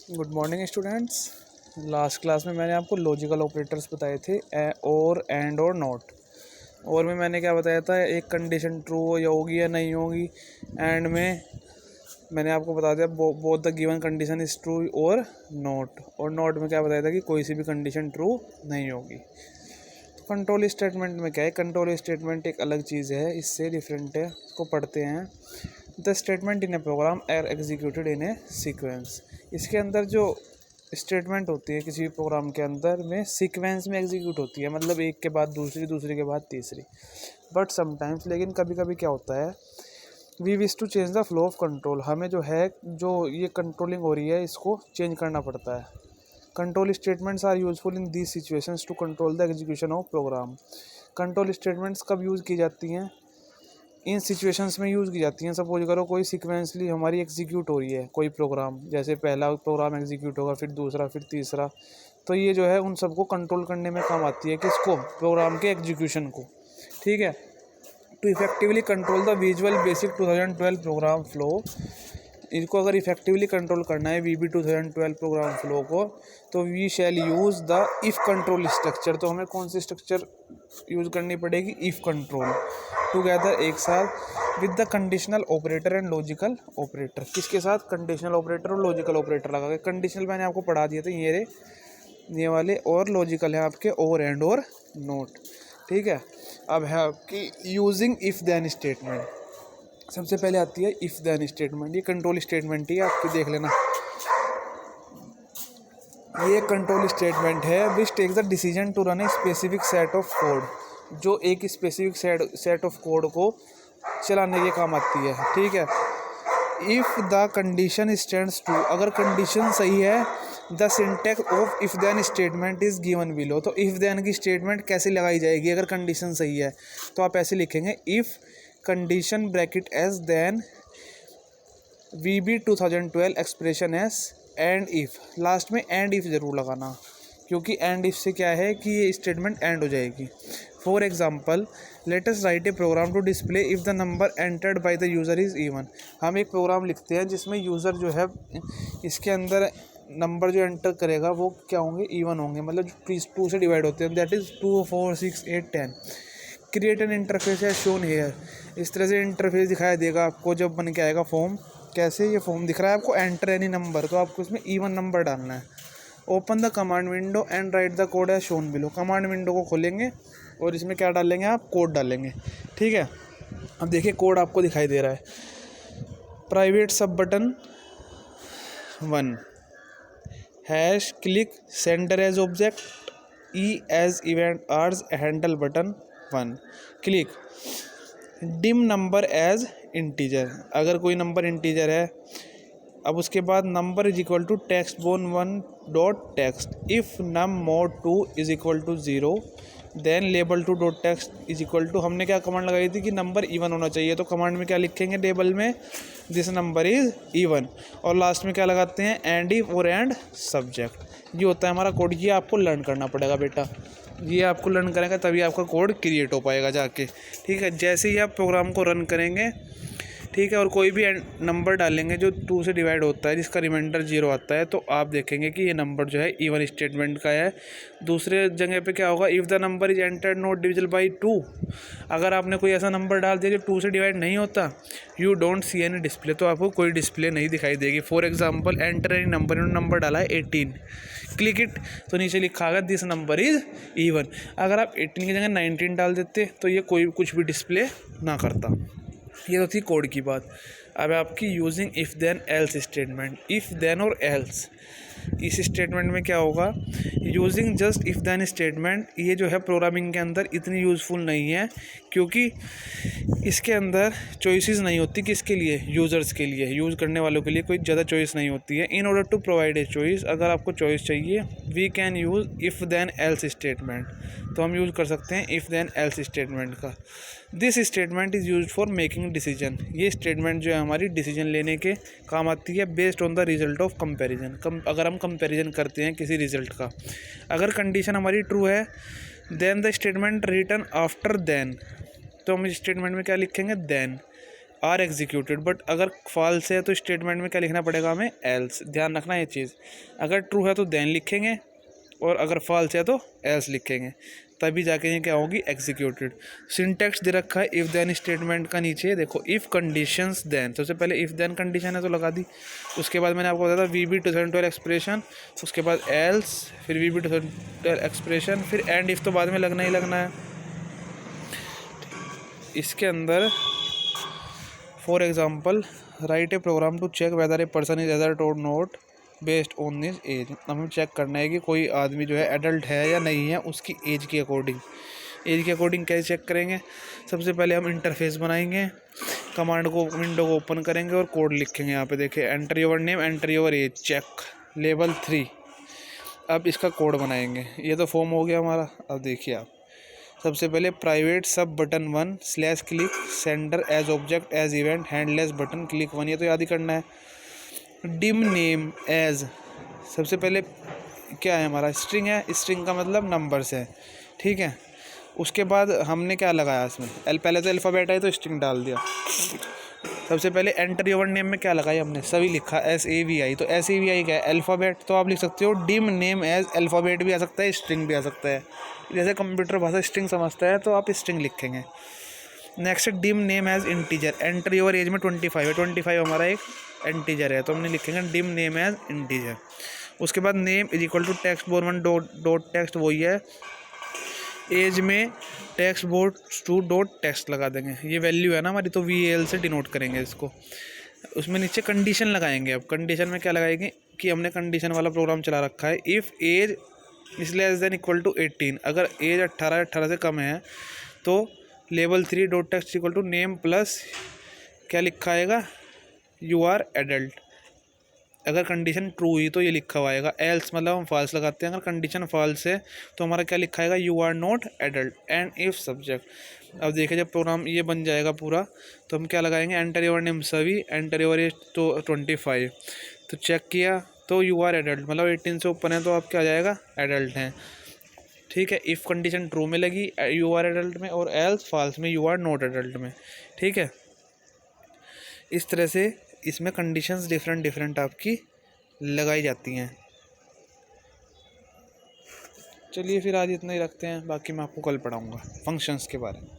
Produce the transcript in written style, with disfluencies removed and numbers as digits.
Good morning students. Last class में मैंने आपको लॉजिकल ऑपरेटर्स बताए थे, और एंड और नॉट। और में मैंने क्या बताया था, एक कंडीशन ट्रू या होगी या नहीं होगी। एंड में मैंने आपको बता दिया both the given condition is true और नॉट। और नॉट में क्या बताया था कि कोई सी भी कंडीशन ट्रू नहीं होगी। कंट्रोल स्टेटमेंट में क्या है, कंट्रोल स्टेटमेंट एक अलग चीज़ है, इससे डिफरेंट है, इसको पढ़ते हैं। The statement in a program are executed in a sequence. इसके अंदर जो स्टेटमेंट होती है किसी भी प्रोग्राम के अंदर में सीक्वेंस में एग्जीक्यूट होती है, मतलब एक के बाद दूसरी, दूसरी के बाद तीसरी। बट समटाइम्स, लेकिन कभी कभी क्या होता है, we wish to change the flow of control. हमें जो है, जो ये कंट्रोलिंग हो रही है, इसको चेंज करना पड़ता है। Control statements are useful in these situations to control the execution of program. Control statements कब यूज़ की जाती हैं? इन सिचुएशंस में यूज़ की जाती हैं। सपोज करो कोई सीक्वेंसली हमारी एग्जीक्यूट हो रही है कोई प्रोग्राम, जैसे पहला प्रोग्राम एग्जीक्यूट होगा, फिर दूसरा, फिर तीसरा। तो ये जो है उन सबको कंट्रोल करने में काम आती है, किसको? प्रोग्राम के एग्जीक्यूशन को। ठीक है। To effectively control the visual basic 2012 program flow, इसको अगर इफेक्टिवली कंट्रोल करना है VB 2012 प्रोग्राम फ्लो को, तो we shall use the if control structure. तो हमें कौन सी स्ट्रक्चर यूज़ करनी पड़ेगी? इफ़ कंट्रोल टुगेदर, एक साथ, with the conditional operator and logical operator. किसके साथ? कंडीशनल ऑपरेटर और लॉजिकल ऑपरेटर लगा के। कंडीशनल मैंने आपको पढ़ा दिए थे, ये वाले, और लॉजिकल है आपके और एंड और नोट। ठीक है। अब है आपकी यूजिंग इफ़ देन स्टेटमेंट। सबसे पहले आती है इफ़ देन स्टेटमेंट। ये कंट्रोल स्टेटमेंट ही है आपकी, देख लेना। ये कंट्रोल स्टेटमेंट है which takes the decision to run a specific set of code, जो एक स्पेसिफिक सेट ऑफ कोड को चलाने के काम आती है। ठीक है। If the condition stands true, अगर कंडीशन सही है, the syntax of if then statement is given below. तो इफ़ देन की स्टेटमेंट कैसे लगाई जाएगी अगर कंडीशन सही है? तो आप ऐसे लिखेंगे, if condition brackets then VB 2012 expressions end if. Last में एंड इफ़ ज़रूर लगाना, क्योंकि एंड इफ़ से क्या है कि ये स्टेटमेंट एंड हो जाएगी। For example, let us write a program to display if the number entered by the user is even. हम एक प्रोग्राम लिखते हैं जिसमें यूज़र जो है, इसके अंदर नंबर जो एंटर करेगा वो क्या होंगे? इवन होंगे, मतलब 2 से डिवाइड होते हैं, that is 2, 4, 6, 8, 10। Create an interface है शोन हेयर। इस तरह से इंटरफेस दिखाई देगा आपको जब बन के आएगा फॉर्म। कैसे? ये फॉर्म दिख रहा है आपको, एंटर एनी नंबर, तो आपको इसमें इवन नंबर डालना है। Open the command window and write the code as shown below. Command window को खोलेंगे और इसमें क्या डालेंगे? आप कोड डालेंगे। ठीक है। अब देखिए कोड आपको दिखाई दे रहा है। Private sub button 1, hash click sender as object, E as event args handle button 1, click dim number as integer, अगर कोई नंबर इंटीजर है। अब उसके बाद number is equal to text बोन 1 dot text, if num mod 2 is equal to 0, then label 2 dot text is equal to, हमने क्या command लगाई थी कि नंबर इवन होना चाहिए, तो कमांड में क्या लिखेंगे लेबल में? This number is even. और लास्ट में क्या लगाते हैं? एंड इफ और एंड सब्जेक्ट। ये होता है हमारा कोड। ये आपको लर्न करना पड़ेगा बेटा, ये आपको लर्न करेंगे तभी आपका कोड क्रिएट हो पाएगा जाके। ठीक है। जैसे ही आप प्रोग्राम को रन करेंगे, ठीक है, और कोई भी नंबर डालेंगे जो 2 से डिवाइड होता है, जिसका रिमाइंडर 0 आता है, तो आप देखेंगे कि ये नंबर जो है इवन स्टेटमेंट का है। दूसरे जगह पे क्या होगा? If the number is entered not divisible by 2, अगर आपने कोई ऐसा नंबर डाल दिया जो 2 से डिवाइड नहीं होता, you don't see any display, तो आपको कोई डिस्प्ले नहीं दिखाई देगी। For example, enter any number, number डाला है 18, क्लिक इट, तो नीचे लिखा होगा दिस नंबर इज़ इवन। अगर आप 18 की जगह 19 डाल देते तो ये कोई कुछ भी डिस्प्ले ना करता। ये तो थी कोड की बात। अब आपकी using if then else statement. If then और एल्स, इस स्टेटमेंट में क्या होगा? Using just if then statement, ये जो है प्रोग्रामिंग के अंदर इतनी यूज़फुल नहीं है, क्योंकि इसके अंदर चॉइसेस नहीं होती। किसके लिए? यूज़र्स के लिए, यूज़ करने वालों के लिए कोई ज़्यादा चॉइस नहीं होती है। In order to provide a choice, अगर आपको चॉइस चाहिए, we can use if then else statement, तो हम यूज़ कर सकते हैं इफ़ देन एल्स स्टेटमेंट का। This statement is use for making decision. ये स्टेटमेंट जो है हमारी डिसीजन लेने के काम आती है, based on the result of comparison. अगर हम कंपैरिजन करते हैं किसी रिजल्ट का, अगर कंडीशन हमारी ट्रू है, then the statement return after then, तो हम इस स्टेटमेंट में क्या लिखेंगे? देन। आर एग्जीक्यूटेड, बट अगर फॉल्स है तो स्टेटमेंट में क्या लिखना पड़ेगा हमें, एल्स। ध्यान रखना ये चीज़, अगर ट्रू है तो देन लिखेंगे और अगर फॉल्स है तो एल्स लिखेंगे, तभी जाके ये क्या होगी, एग्जीक्यूटेड। सिंटैक्स दे रखा है इफ़ देन स्टेटमेंट का, नीचे देखो इफ़ कंडीशंस देन, सबसे पहले इफ़ देन कंडीशन है तो लगा दी, उसके बाद मैंने आपको बताया था VB 2012 एक्सप्रेशन, उसके बाद एल्स, फिर VB 2012 एक्सप्रेशन, फिर एंड इफ़ तो बाद में लगना ही लगना है। इसके अंदर for example write a program to check whether a person is adult और not based on this age. हमें चेक करना है कि कोई आदमी जो है एडल्ट है या नहीं है, उसकी एज के अकॉर्डिंग। एज के अकॉर्डिंग कैसे चेक करेंगे, सबसे पहले हम इंटरफेस बनाएंगे, कमांड को, विंडो को ओपन करेंगे और कोड लिखेंगे। यहाँ पे देखिए enter your name, enter your age, check लेवल 3। अब इसका कोड बनाएंगे। ये तो फॉर्म हो गया हमारा। अब देखिए आप, सबसे पहले private sub button 1 slash click sender as object as event handles button click 1, ये तो याद ही करना है। डिम नेम एज, सबसे पहले क्या है हमारा, स्ट्रिंग है, स्ट्रिंग का मतलब नंबर्स है, ठीक है। उसके बाद हमने क्या लगाया इसमें, पहले तो अल्फ़ाबेट है तो स्ट्रिंग डाल दिया। सबसे पहले एंटर योर नेम में क्या लगाई हमने, सभी लिखा SAVI, तो SAVI क्या है, अल्फ़ाबेट, तो आप लिख सकते हो डिम नेम एज, अल्फ़ाबेट भी आ सकता है, स्ट्रिंग भी आ सकता है। जैसे कंप्यूटर भाषा स्ट्रिंग समझता है तो आप स्ट्रिंग लिखेंगे। Next dim name as integer, enter your age में 25 है, 25 हमारा एक इंटीजर है तो हमने लिखेंगे डिम नेम एज इंटीजर। उसके बाद name is equal to text बोर्ड 1 डॉट टेक्स्ट, वही है, एज में टेक्स्ट बोर्ड 2 डॉट टेक्स्ट लगा देंगे। ये वैल्यू है ना हमारी, तो VAL से डिनोट करेंगे इसको। उसमें नीचे कंडीशन लगाएंगे। अब कंडीशन में क्या लगाएंगे कि हमने कंडीशन वाला प्रोग्राम चला रखा है, if age is less than equal to 18, अगर एज 18 से कम है तो लेवल 3 dot text equal to name plus क्या लिखा आएगा, यू आर एडल्ट। अगर कंडीशन ट्रू हुई तो ये लिखा हुआ आएगा, एल्स मतलब हम फॉल्स लगाते हैं, अगर कंडीशन फॉल्स है तो हमारा क्या लिखा आएगा, you are not adult. End if subject, अब देखिए जब प्रोग्राम ये बन जाएगा पूरा तो हम क्या लगाएंगे, एंटर योर नेम सभी, एंटर योर एज तो 25, तो चेक किया तो यू आर एडल्ट, मतलब 18 से ऊपर है तो आप क्या आ जाएगा, एडल्ट हैं, ठीक है। इफ़ कंडीशन ट्रू में लगी यू आर एडल्ट में, और एल्स फॉल्स में यू आर नॉट एडल्ट में, ठीक है। इस तरह से इसमें कंडीशंस डिफरेंट आपकी लगाई जाती हैं। चलिए फिर आज इतना ही रखते हैं, बाकी मैं आपको कल पढ़ाऊँगा फंक्शंस के बारे में।